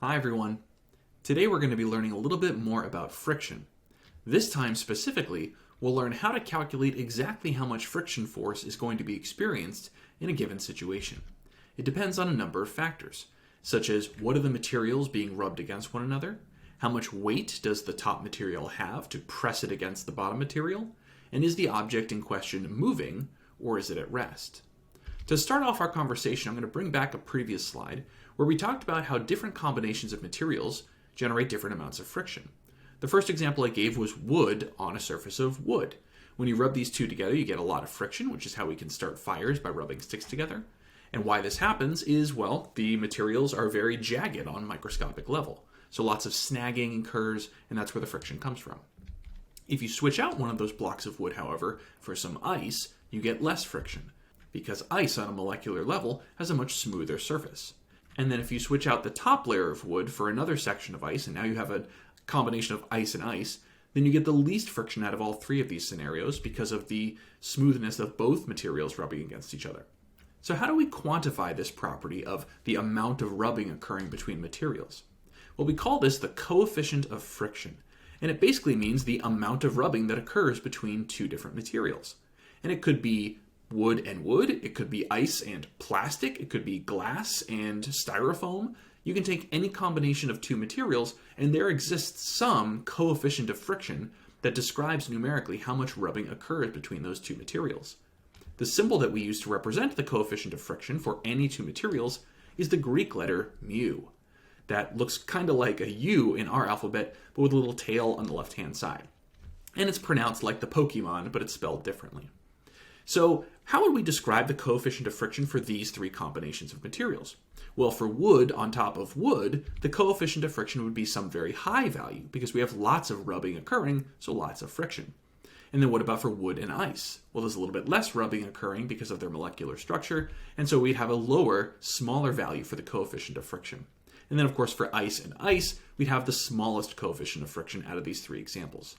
Hi everyone. Today we're going to be learning a little bit more about friction. This time specifically, we'll learn how to calculate exactly how much friction force is going to be experienced in a given situation. It depends on a number of factors, such as what are the materials being rubbed against one another, how much weight does the top material have to press it against the bottom material, and is the object in question moving or is it at rest? To start off our conversation, I'm going to bring back a previous slide where we talked about how different combinations of materials generate different amounts of friction. The first example I gave was wood on a surface of wood. When you rub these two together, you get a lot of friction, which is how we can start fires by rubbing sticks together. And why this happens is, well, the materials are very jagged on a microscopic level. So lots of snagging occurs, and that's where the friction comes from. If you switch out one of those blocks of wood, however, for some ice, you get less friction, because ice on a molecular level has a much smoother surface. And then if you switch out the top layer of wood for another section of ice, and now you have a combination of ice and ice, then you get the least friction out of all three of these scenarios because of the smoothness of both materials rubbing against each other. So how do we quantify this property of the amount of rubbing occurring between materials? Well, we call this the coefficient of friction, and it basically means the amount of rubbing that occurs between two different materials. And it could be wood and wood, it could be ice and plastic, it could be glass and styrofoam. You can take any combination of two materials and there exists some coefficient of friction that describes numerically how much rubbing occurs between those two materials. The symbol that we use to represent the coefficient of friction for any two materials is the Greek letter mu. That looks kind of like a U in our alphabet, but with a little tail on the left-hand side. And it's pronounced like the Pokemon, but it's spelled differently. So how would we describe the coefficient of friction for these three combinations of materials? Well, for wood on top of wood, the coefficient of friction would be some very high value because we have lots of rubbing occurring, so lots of friction. And then what about for wood and ice? Well, there's a little bit less rubbing occurring because of their molecular structure, and so we'd have a lower, smaller value for the coefficient of friction. And then, of course, for ice and ice, we'd have the smallest coefficient of friction out of these three examples.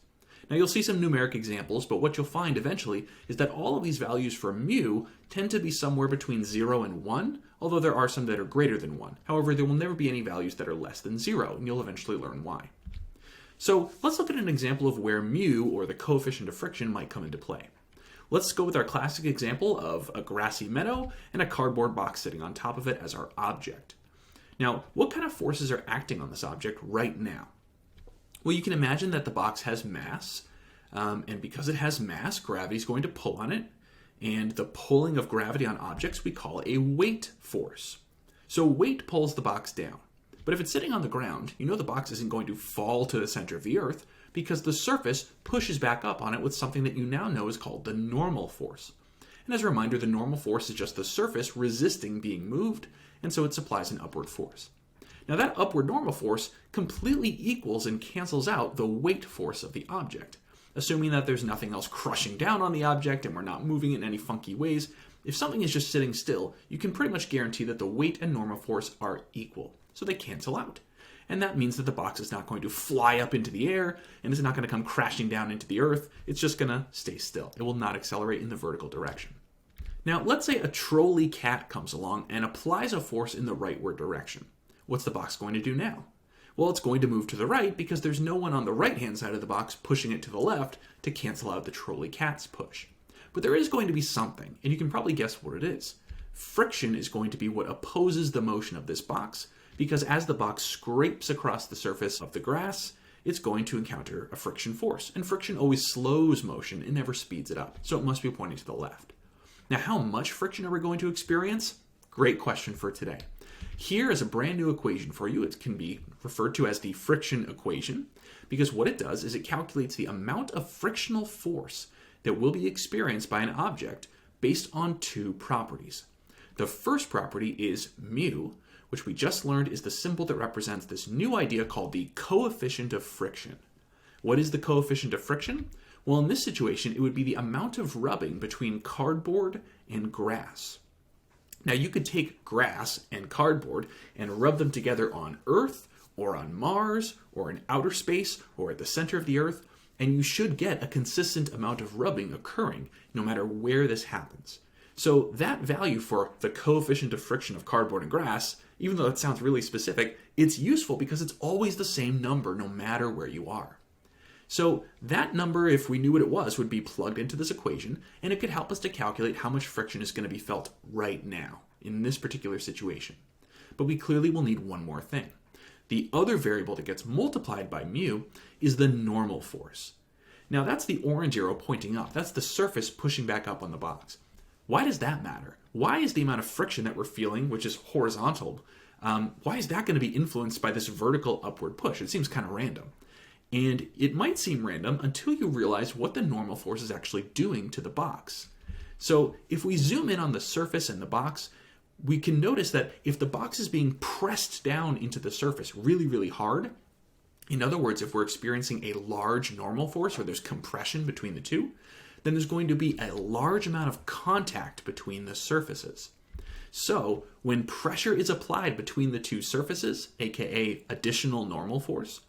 Now you'll see some numeric examples, but what you'll find eventually is that all of these values for mu tend to be somewhere between 0 and 1, although there are some that are greater than 1. However, there will never be any values that are less than 0, and you'll eventually learn why. So let's look at an example of where mu, or the coefficient of friction, might come into play. Let's go with our classic example of a grassy meadow and a cardboard box sitting on top of it as our object. Now, what kind of forces are acting on this object right now? Well, you can imagine that the box has mass, and because it has mass, gravity is going to pull on it, and the pulling of gravity on objects we call a weight force. So weight pulls the box down. But if it's sitting on the ground, you know the box isn't going to fall to the center of the earth because the surface pushes back up on it with something that you now know is called the normal force. And as a reminder, the normal force is just the surface resisting being moved, and so it supplies an upward force. Now that upward normal force completely equals and cancels out the weight force of the object. Assuming that there's nothing else crushing down on the object and we're not moving it in any funky ways, if something is just sitting still, you can pretty much guarantee that the weight and normal force are equal. So they cancel out. And that means that the box is not going to fly up into the air and it's not going to come crashing down into the earth. It's just going to stay still. It will not accelerate in the vertical direction. Now let's say a trolley cat comes along and applies a force in the rightward direction. What's the box going to do now? Well, it's going to move to the right because there's no one on the right-hand side of the box pushing it to the left to cancel out the trolley cat's push. But there is going to be something, and you can probably guess what it is. Friction is going to be what opposes the motion of this box because as the box scrapes across the surface of the grass, it's going to encounter a friction force. And friction always slows motion, it never speeds it up. So it must be pointing to the left. Now, how much friction are we going to experience? Great question for today. Here is a brand new equation for you. It can be referred to as the friction equation because what it does is it calculates the amount of frictional force that will be experienced by an object based on two properties. The first property is mu, which we just learned is the symbol that represents this new idea called the coefficient of friction. What is the coefficient of friction? Well, in this situation, it would be the amount of rubbing between cardboard and grass. Now you could take grass and cardboard and rub them together on Earth or on Mars or in outer space or at the center of the Earth, and you should get a consistent amount of rubbing occurring no matter where this happens. So that value for the coefficient of friction of cardboard and grass Even though that sounds really specific, it's useful because it's always the same number no matter where you are. So that number, if we knew what it was, would be plugged into this equation, and it could help us to calculate how much friction is going to be felt right now in this particular situation. But we clearly will need one more thing. The other variable that gets multiplied by mu is the normal force. Now that's the orange arrow pointing up. That's the surface pushing back up on the box. Why does that matter? Why is the amount of friction that we're feeling, which is horizontal, why is that going to be influenced by this vertical upward push? It seems kind of random. And it might seem random until you realize what the normal force is actually doing to the box. So if we zoom in on the surface and the box, we can notice that if the box is being pressed down into the surface really, really hard, in other words, if we're experiencing a large normal force or there's compression between the two, then there's going to be a large amount of contact between the surfaces. So when pressure is applied between the two surfaces, aka additional normal force,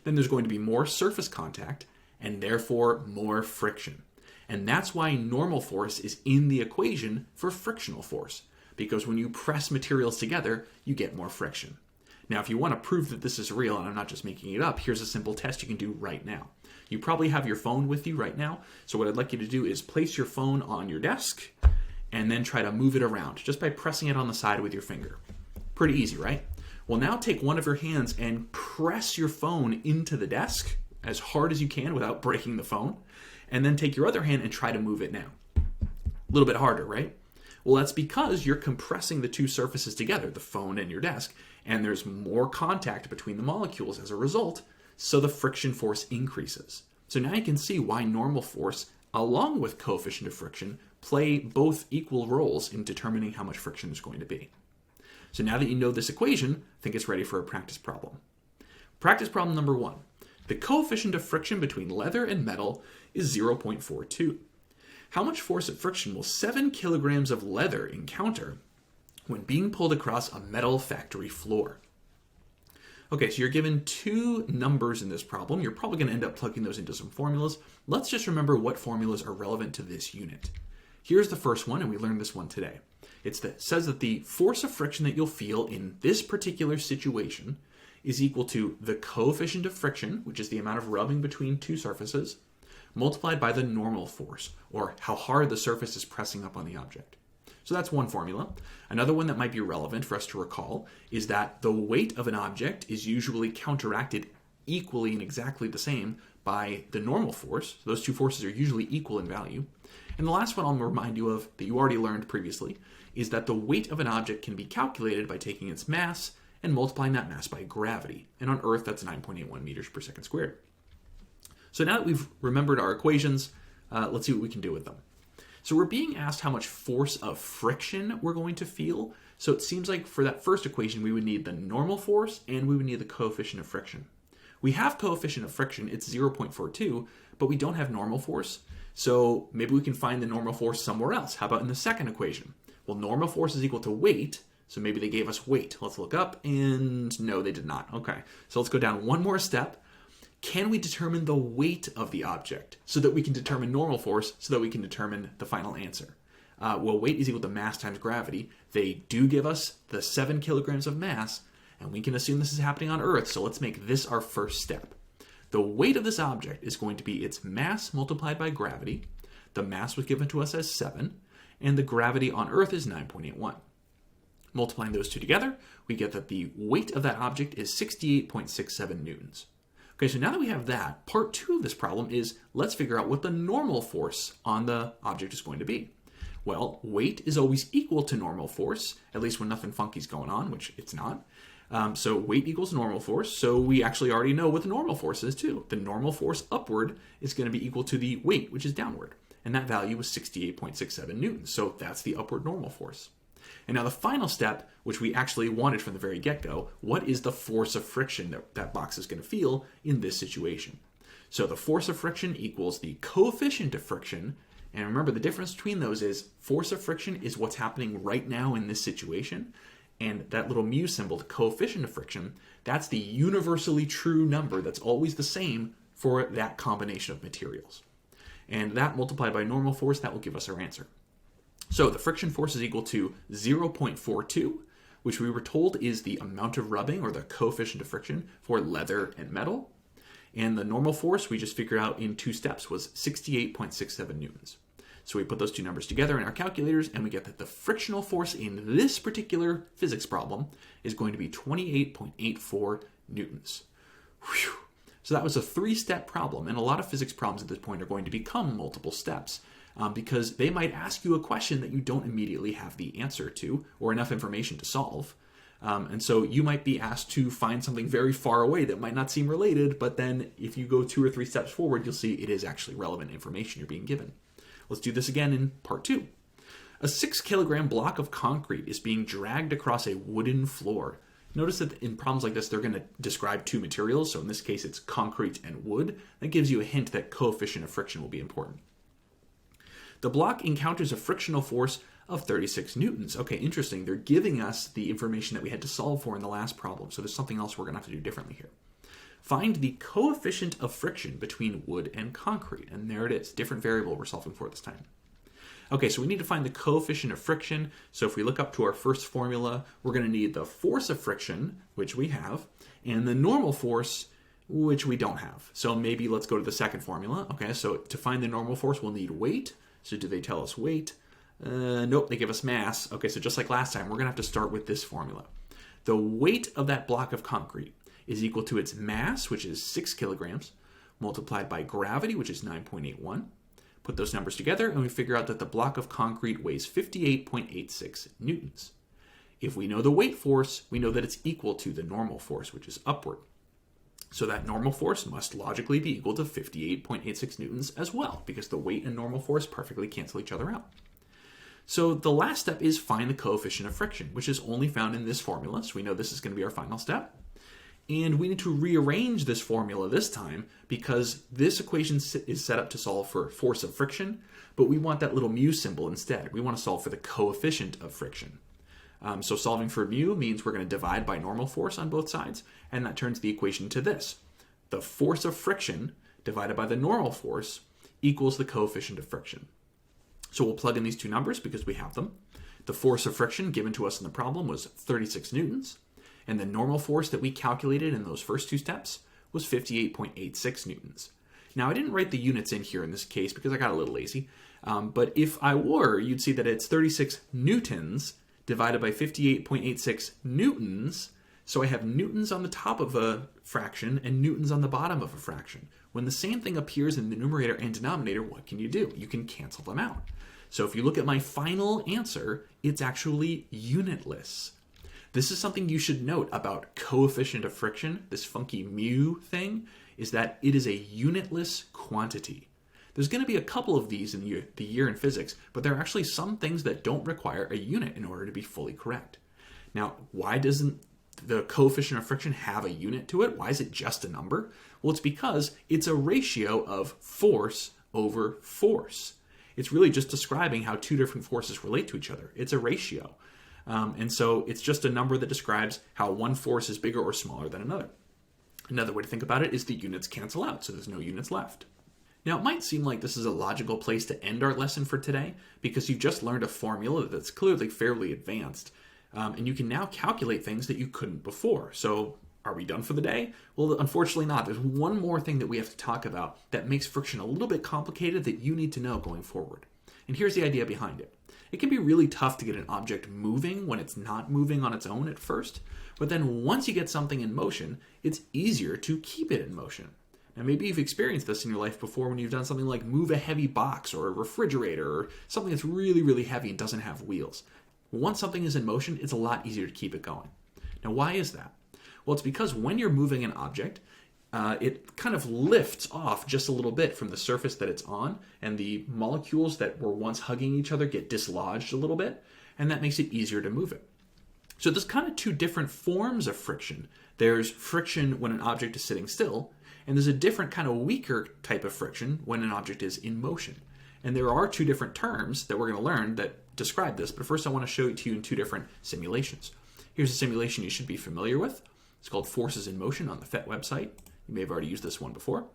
then there's going to be more surface contact and therefore more friction. And that's why normal force is in the equation for frictional force, because when you press materials together, you get more friction. Now, if you want to prove that this is real, and I'm not just making it up, here's a simple test you can do right now. You probably have your phone with you right now, so what I'd like you to do is place your phone on your desk and then try to move it around just by pressing it on the side with your finger. Pretty easy, right? Well, now take one of your hands and press your phone into the desk as hard as you can without breaking the phone, and then take your other hand and try to move it now. A little bit harder, right? Well, that's because you're compressing the two surfaces together, the phone and your desk, and there's more contact between the molecules as a result, so the friction force increases. So now you can see why normal force, along with coefficient of friction, play both equal roles in determining how much friction there's going to be. So now that you know this equation, I think it's ready for a practice problem. Practice problem number 1. The coefficient of friction between leather and metal is 0.42. How much force of friction will 7 kilograms of leather encounter when being pulled across a metal factory floor? Okay, so you're given two numbers in this problem. You're probably going to end up plugging those into some formulas. Let's just remember what formulas are relevant to this unit. Here's the first one, and we learned this one today. It says that the force of friction that you'll feel in this particular situation is equal to the coefficient of friction, which is the amount of rubbing between two surfaces, multiplied by the normal force, or how hard the surface is pressing up on the object. So that's one formula. Another one that might be relevant for us to recall is that the weight of an object is usually counteracted equally and exactly the same by the normal force. So those two forces are usually equal in value. And the last one I'll remind you of that you already learned previously is that the weight of an object can be calculated by taking its mass and multiplying that mass by gravity. And on Earth, that's 9.81 meters per second squared. So now that we've remembered our equations, let's see what we can do with them. So we're being asked how much force of friction we're going to feel. So it seems like for that first equation, we would need the normal force and we would need the coefficient of friction. We have coefficient of friction, it's 0.42, but we don't have normal force. So maybe we can find the normal force somewhere else. How about in the second equation? Well, normal force is equal to weight, so maybe they gave us weight. Let's look up, and no, they did not. Okay, so let's go down one more step. Can we determine the weight of the object so that we can determine normal force so that we can determine the final answer? Well, weight is equal to mass times gravity. They do give us the 7 kilograms of mass, and we can assume this is happening on Earth, so let's make this our first step. The weight of this object is going to be its mass multiplied by gravity. The mass was given to us as 7, and the gravity on Earth is 9.81. Multiplying those two together, we get that the weight of that object is 68.67 newtons. Okay, so now that we have that, part 2 of this problem is let's figure out what the normal force on the object is going to be. Well, weight is always equal to normal force, at least when nothing funky is going on, which it's not. So weight equals normal force, so we actually already know what the normal force is too. The normal force upward is going to be equal to the weight, which is downward. And that value was 68.67 newtons, so that's the upward normal force. And now the final step, which we actually wanted from the very get-go, what is the force of friction that that box is going to feel in this situation? So the force of friction equals the coefficient of friction, and remember the difference between those is force of friction is what's happening right now in this situation, and that little mu symbol, the coefficient of friction, that's the universally true number that's always the same for that combination of materials. And that multiplied by normal force, that will give us our answer. So the friction force is equal to 0.42, which we were told is the amount of rubbing, or the coefficient of friction, for leather and metal. And the normal force we just figured out in 2 steps was 68.67 newtons. So we put those two numbers together in our calculators, and we get that the frictional force in this particular physics problem is going to be 28.84 newtons. Whew. So that was a 3-step problem, and a lot of physics problems at this point are going to become multiple steps because they might ask you a question that you don't immediately have the answer to or enough information to solve. And so you might be asked to find something very far away that might not seem related, but then if you go 2 or 3 steps forward, you'll see it is actually relevant information you're being given. Let's do this again in part 2. A 6-kilogram block of concrete is being dragged across a wooden floor. Notice that in problems like this, they're going to describe 2 materials. So in this case, it's concrete and wood. That gives you a hint that coefficient of friction will be important. The block encounters a frictional force of 36 newtons. Okay, interesting. They're giving us the information that we had to solve for in the last problem. So there's something else we're going to have to do differently here. Find the coefficient of friction between wood and concrete. And there it is, different variable we're solving for this time. Okay, so we need to find the coefficient of friction. So if we look up to our first formula, we're going to need the force of friction, which we have, and the normal force, which we don't have. So maybe let's go to the second formula. Okay, so to find the normal force, we'll need weight. So do they tell us weight? Nope, they give us mass. Okay, so just like last time, we're going to have to start with this formula. The weight of that block of concrete is equal to its mass, which is 6 kilograms, multiplied by gravity, which is 9.81. Put those numbers together, and we figure out that the block of concrete weighs 58.86 newtons. If we know the weight force, we know that it's equal to the normal force, which is upward. So that normal force must logically be equal to 58.86 newtons as well, because the weight and normal force perfectly cancel each other out. So the last step is find the coefficient of friction, which is only found in this formula. So we know this is going to be our final step. And we need to rearrange this formula this time because this equation is set up to solve for force of friction, but we want that little mu symbol instead. We want to solve for the coefficient of friction. So solving for mu means we're going to divide by normal force on both sides, and that turns the equation to this. The force of friction divided by the normal force equals the coefficient of friction. So we'll plug in these 2 numbers because we have them. The force of friction given to us in the problem was 36 newtons. And the normal force that we calculated in those first 2 steps was 58.86 newtons. Now, I didn't write the units in here in this case because I got a little lazy. But if I were, you'd see that it's 36 newtons divided by 58.86 newtons. So I have newtons on the top of a fraction and newtons on the bottom of a fraction. When the same thing appears in the numerator and denominator, what can you do? You can cancel them out. So if you look at my final answer, it's actually unitless. This is something you should note about coefficient of friction, this funky mu thing, is that it is a unitless quantity. There's going to be a couple of these in the year in physics, but there are actually some things that don't require a unit in order to be fully correct. Now, why doesn't the coefficient of friction have a unit to it? Why is it just a number? Well, it's because it's a ratio of force over force. It's really just describing how 2 different forces relate to each other. It's a ratio. And so it's just a number that describes how one force is bigger or smaller than another. Another way to think about it is the units cancel out, so there's no units left. Now, it might seem like this is a logical place to end our lesson for today because you've just learned a formula that's clearly fairly advanced, and you can now calculate things that you couldn't before. So are we done for the day? Well, unfortunately not. There's one more thing that we have to talk about that makes friction a little bit complicated that you need to know going forward. And here's the idea behind it. It can be really tough to get an object moving when it's not moving on its own at first, but then once you get something in motion, it's easier to keep it in motion. Now, maybe you've experienced this in your life before when you've done something like move a heavy box or a refrigerator or something that's really, really heavy and doesn't have wheels. Once something is in motion, it's a lot easier to keep it going. Now, why is that? Well, it's because when you're moving an object, it kind of lifts off just a little bit from the surface that it's on, and the molecules that were once hugging each other get dislodged a little bit, and that makes it easier to move it. So there's kind of 2 different forms of friction. There's friction when an object is sitting still, and there's a different kind of weaker type of friction when an object is in motion. And there are 2 different terms that we're going to learn that describe this, but first I want to show it to you in 2 different simulations. Here's a simulation you should be familiar with. It's called Forces in Motion on the PhET website. You may have already used this one before.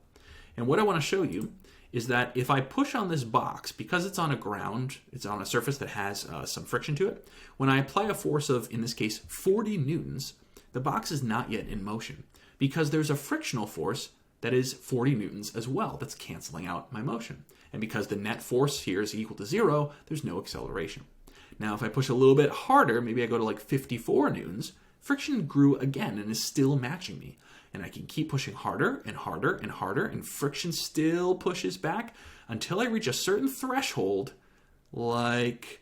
And what I want to show you is that if I push on this box, because it's on a ground, it's on a surface that has some friction to it, when I apply a force of, in this case, 40 newtons, the box is not yet in motion because there's a frictional force that is 40 newtons as well that's canceling out my motion. And because the net force here is equal to 0, there's no acceleration. Now, if I push a little bit harder, maybe I go to like 54 newtons, friction grew again and is still matching me. And I can keep pushing harder and harder and harder, and friction still pushes back until I reach a certain threshold, like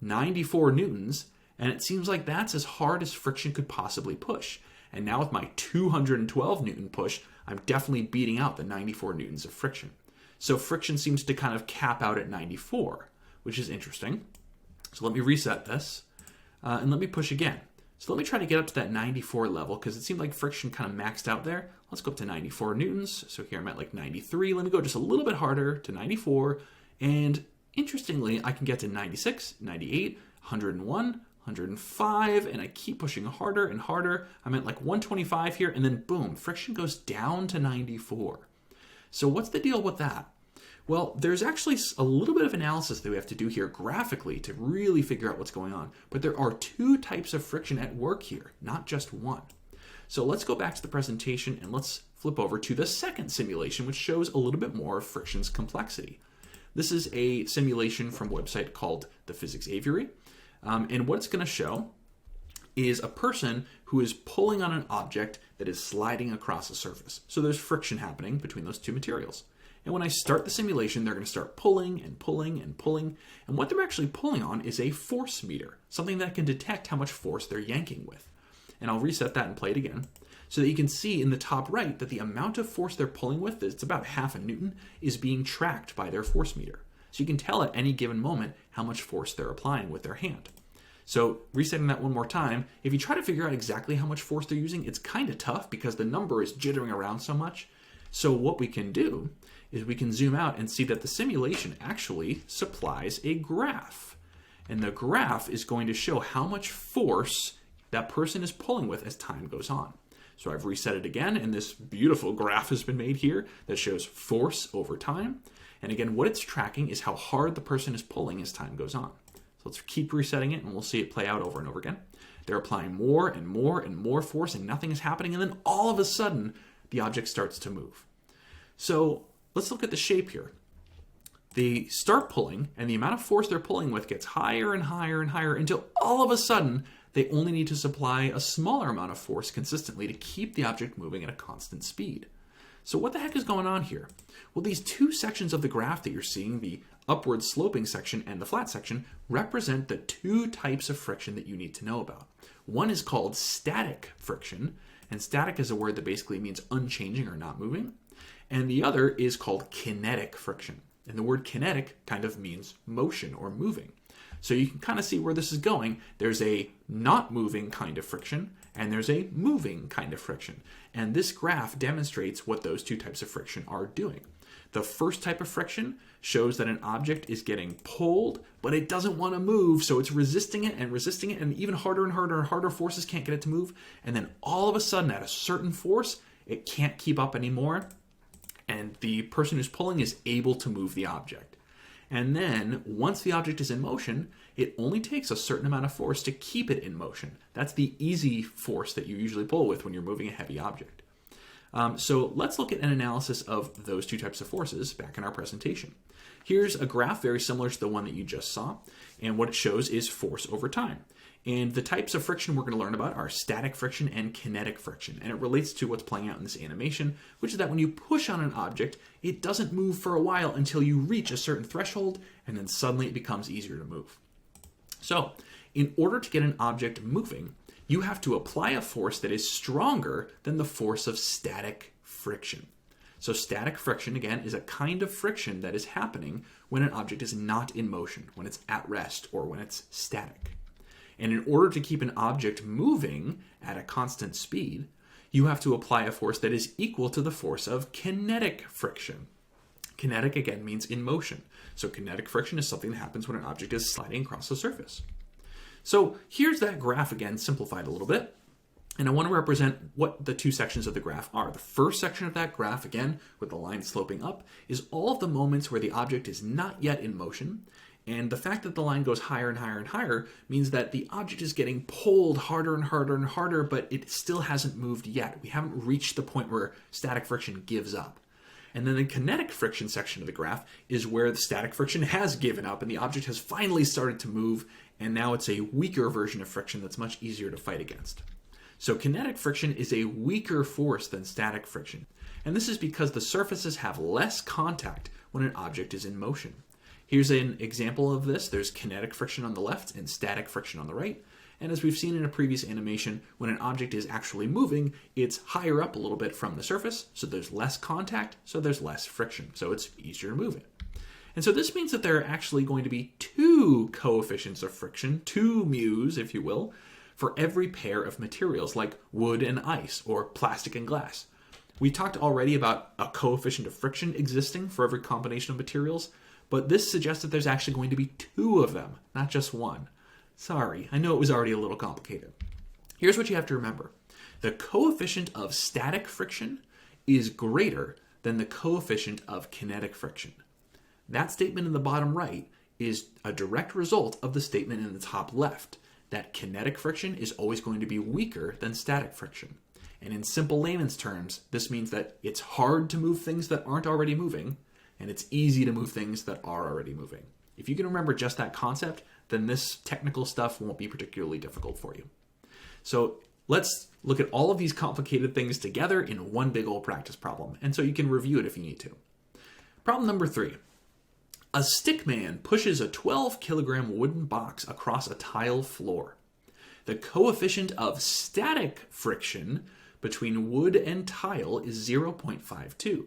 94 newtons, and it seems like that's as hard as friction could possibly push. And now with my 212 newton push, I'm definitely beating out the 94 newtons of friction. So friction seems to kind of cap out at 94, which is interesting. So let me reset this, and let me push again. So let me try to get up to that 94 level because it seemed like friction kind of maxed out there. Let's go up to 94 newtons. So here I'm at like 93. Let me go just a little bit harder to 94. And interestingly, I can get to 96, 98, 101, 105, and I keep pushing harder and harder. I'm at like 125 here, and then boom, friction goes down to 94. So what's the deal with that? Well, there's actually a little bit of analysis that we have to do here graphically to really figure out what's going on. But there are two types of friction at work here, not just one. So let's go back to the presentation and let's flip over to the second simulation, which shows a little bit more of friction's complexity. This is a simulation from a website called the Physics Aviary. And what it's going to show is a person who is pulling on an object that is sliding across a surface. So there's friction happening between those two materials. And when I start the simulation, they're going to start pulling and pulling and pulling. And what they're actually pulling on is a force meter, something that can detect how much force they're yanking with. And I'll reset that and play it again so that you can see in the top right that the amount of force they're pulling with, it's about half a newton, is being tracked by their force meter. So you can tell at any given moment how much force they're applying with their hand. So resetting that one more time, if you try to figure out exactly how much force they're using, it's kind of tough because the number is jittering around so much. So what we can do is we can zoom out and see that the simulation actually supplies a graph. And the graph is going to show how much force that person is pulling with as time goes on. So I've reset it again, and this beautiful graph has been made here that shows force over time. And again, what it's tracking is how hard the person is pulling as time goes on. So let's keep resetting it, and we'll see it play out over and over again. They're applying more and more and more force, and nothing is happening. And then all of a sudden, the object starts to move. So let's look at the shape here. They start pulling, and the amount of force they're pulling with gets higher and higher and higher until all of a sudden, they only need to supply a smaller amount of force consistently to keep the object moving at a constant speed. So what the heck is going on here? Well, these two sections of the graph that you're seeing, the upward sloping section and the flat section, represent the two types of friction that you need to know about. One is called static friction, and static is a word that basically means unchanging or not moving. And the other is called kinetic friction. And the word kinetic kind of means motion or moving. So you can kind of see where this is going. There's a not moving kind of friction, and there's a moving kind of friction. And this graph demonstrates what those two types of friction are doing. The first type of friction shows that an object is getting pulled, but it doesn't want to move, so it's resisting it, and even harder and harder and harder forces can't get it to move. And then all of a sudden, at a certain force, it can't keep up anymore, and the person who's pulling is able to move the object. And then, once the object is in motion, it only takes a certain amount of force to keep it in motion. That's the easy force that you usually pull with when you're moving a heavy object. So let's look at an analysis of those two types of forces back in our presentation. Here's a graph very similar to the one that you just saw, and what it shows is force over time. And the types of friction we're going to learn about are static friction and kinetic friction. And it relates to what's playing out in this animation, which is that when you push on an object, it doesn't move for a while until you reach a certain threshold, and then suddenly it becomes easier to move. So, in order to get an object moving, you have to apply a force that is stronger than the force of static friction. So static friction, again, is a kind of friction that is happening when an object is not in motion, when it's at rest, or when it's static. And in order to keep an object moving at a constant speed, you have to apply a force that is equal to the force of kinetic friction. Kinetic, again, means in motion. So kinetic friction is something that happens when an object is sliding across the surface. So here's that graph again, simplified a little bit. And I want to represent what the two sections of the graph are. The first section of that graph, again, with the line sloping up, is all of the moments where the object is not yet in motion. And the fact that the line goes higher and higher and higher means that the object is getting pulled harder and harder and harder, but it still hasn't moved yet. We haven't reached the point where static friction gives up. And then the kinetic friction section of the graph is where the static friction has given up and the object has finally started to move, and now it's a weaker version of friction that's much easier to fight against. So kinetic friction is a weaker force than static friction. And this is because the surfaces have less contact when an object is in motion. Here's an example of this. There's kinetic friction on the left and static friction on the right. And as we've seen in a previous animation, when an object is actually moving, it's higher up a little bit from the surface, so there's less contact, so there's less friction, so it's easier to move it. And so this means that there are actually going to be two coefficients of friction, two mu's, if you will, for every pair of materials like wood and ice or plastic and glass. We talked already about a coefficient of friction existing for every combination of materials, but this suggests that there's actually going to be two of them, not just one. Sorry, I know it was already a little complicated. Here's what you have to remember. The coefficient of static friction is greater than the coefficient of kinetic friction. That statement in the bottom right is a direct result of the statement in the top left, that kinetic friction is always going to be weaker than static friction. And in simple layman's terms, this means that it's hard to move things that aren't already moving, and it's easy to move things that are already moving. If you can remember just that concept, then this technical stuff won't be particularly difficult for you. So let's look at all of these complicated things together in one big old practice problem, and so you can review it if you need to. Problem number 3. A stickman pushes a 12-kilogram wooden box across a tile floor. The coefficient of static friction between wood and tile is 0.52.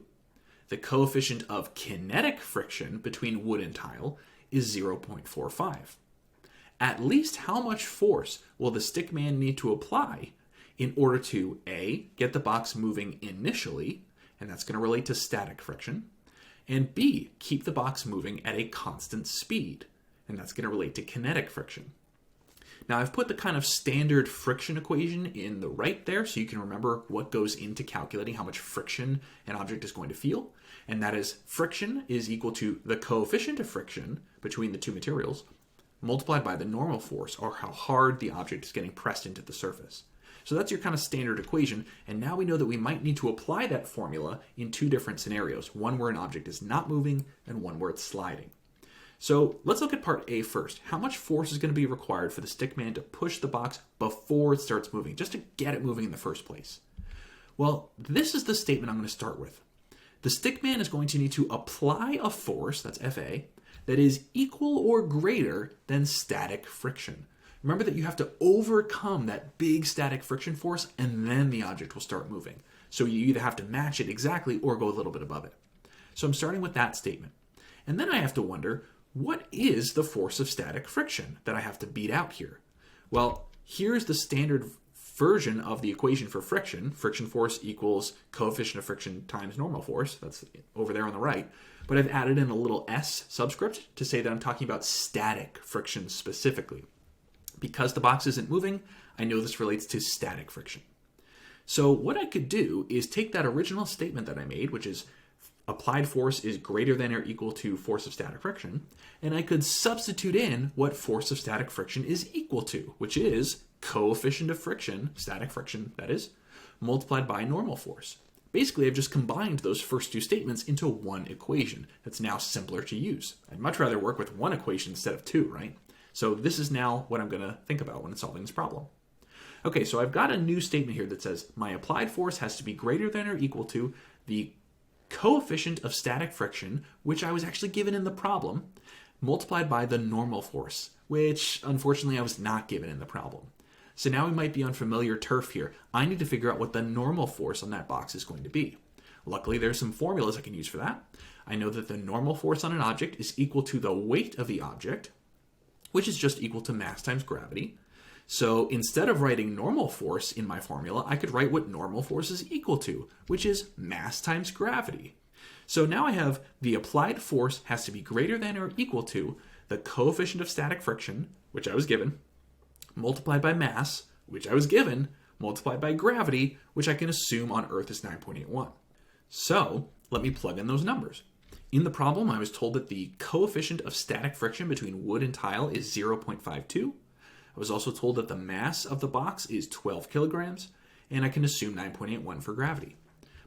The coefficient of kinetic friction between wood and tile is 0.45. At least how much force will the stickman need to apply in order to A, get the box moving initially, and that's going to relate to static friction, and B, keep the box moving at a constant speed, and that's going to relate to kinetic friction. Now I've put the kind of standard friction equation in the right there so you can remember what goes into calculating how much friction an object is going to feel, and that is friction is equal to the coefficient of friction between the two materials multiplied by the normal force, or how hard the object is getting pressed into the surface. So that's your kind of standard equation, and now we know that we might need to apply that formula in two different scenarios, one where an object is not moving and one where it's sliding. So let's look at part A first. How much force is going to be required for the stickman to push the box before it starts moving, just to get it moving in the first place? Well, this is the statement I'm going to start with. The stickman is going to need to apply a force, that's Fa, that is equal or greater than static friction. Remember that you have to overcome that big static friction force and then the object will start moving. So you either have to match it exactly or go a little bit above it. So I'm starting with that statement. And then I have to wonder, what is the force of static friction that I have to beat out here? Well, here's the standard version of the equation for friction. Friction force equals coefficient of friction times normal force. That's over there on the right. But I've added in a little s subscript to say that I'm talking about static friction specifically. Because the box isn't moving, I know this relates to static friction. So what I could do is take that original statement that I made, which is applied force is greater than or equal to force of static friction, and I could substitute in what force of static friction is equal to, which is coefficient of friction, static friction that is, multiplied by normal force. Basically, I've just combined those first two statements into one equation that's now simpler to use. I'd much rather work with one equation instead of two, right? So this is now what I'm going to think about when solving this problem. Okay, so I've got a new statement here that says my applied force has to be greater than or equal to the coefficient of static friction, which I was actually given in the problem, multiplied by the normal force, which unfortunately I was not given in the problem. So now we might be on familiar turf here. I need to figure out what the normal force on that box is going to be. Luckily, there's some formulas I can use for that. I know that the normal force on an object is equal to the weight of the object, which is just equal to mass times gravity. So instead of writing normal force in my formula, I could write what normal force is equal to, which is mass times gravity. So now I have the applied force has to be greater than or equal to the coefficient of static friction, which I was given, multiplied by mass, which I was given, multiplied by gravity, which I can assume on Earth is 9.81. So let me plug in those numbers. In the problem, I was told that the coefficient of static friction between wood and tile is 0.52. I was also told that the mass of the box is 12 kilograms, and I can assume 9.81 for gravity.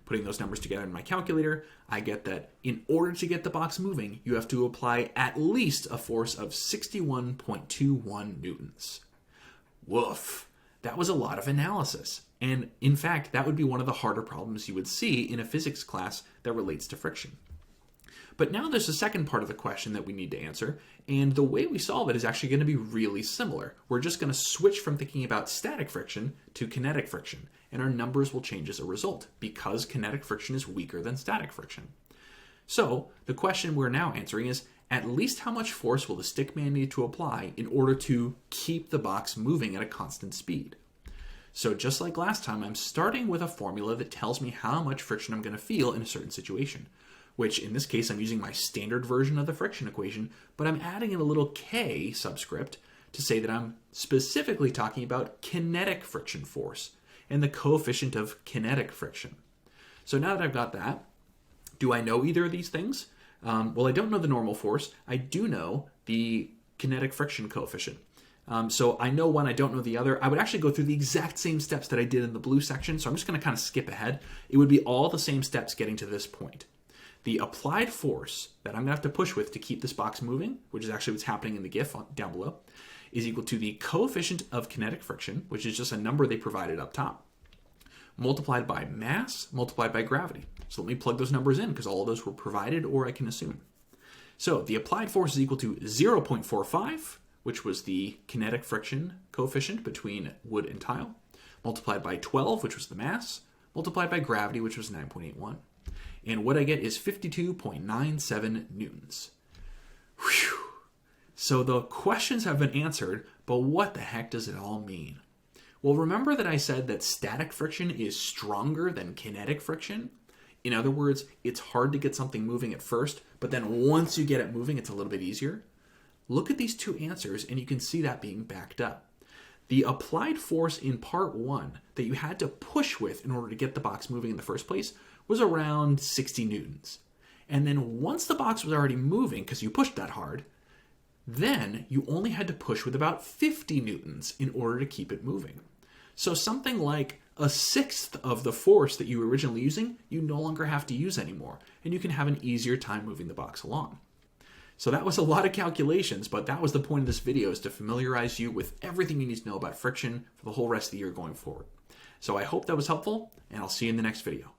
Putting those numbers together in my calculator, I get that in order to get the box moving, you have to apply at least a force of 61.21 newtons. Woof! That was a lot of analysis. And in fact, that would be one of the harder problems you would see in a physics class that relates to friction. But now there's a second part of the question that we need to answer, and the way we solve it is actually going to be really similar. We're just going to switch from thinking about static friction to kinetic friction, and our numbers will change as a result, because kinetic friction is weaker than static friction. So the question we're now answering is, at least how much force will the stick man need to apply in order to keep the box moving at a constant speed? So just like last time, I'm starting with a formula that tells me how much friction I'm going to feel in a certain situation, which in this case I'm using my standard version of the friction equation, but I'm adding in a little k subscript to say that I'm specifically talking about kinetic friction force and the coefficient of kinetic friction. So now that I've got that, do I know either of these things? Well, I don't know the normal force. I do know the kinetic friction coefficient. So I know one, I don't know the other. I would actually go through the exact same steps that I did in the blue section, so I'm just going to kind of skip ahead. It would be all the same steps getting to this point. The applied force that I'm going to have to push with to keep this box moving, which is actually what's happening in the GIF down below, is equal to the coefficient of kinetic friction, which is just a number they provided up top, multiplied by mass, multiplied by gravity. So let me plug those numbers in because all of those were provided, or I can assume. So the applied force is equal to 0.45, which was the kinetic friction coefficient between wood and tile, multiplied by 12, which was the mass, multiplied by gravity, which was 9.81. And what I get is 52.97 newtons. Whew. So the questions have been answered, but what the heck does it all mean? Well, remember that I said that static friction is stronger than kinetic friction? In other words, it's hard to get something moving at first, but then once you get it moving, it's a little bit easier. Look at these two answers, and you can see that being backed up. The applied force in part 1 that you had to push with in order to get the box moving in the first place was around 60 newtons. And then once the box was already moving, because you pushed that hard, then you only had to push with about 50 newtons in order to keep it moving. So something like a sixth of the force that you were originally using, you no longer have to use anymore, and you can have an easier time moving the box along. So that was a lot of calculations, but that was the point of this video, is to familiarize you with everything you need to know about friction for the whole rest of the year going forward. So I hope that was helpful, and I'll see you in the next video.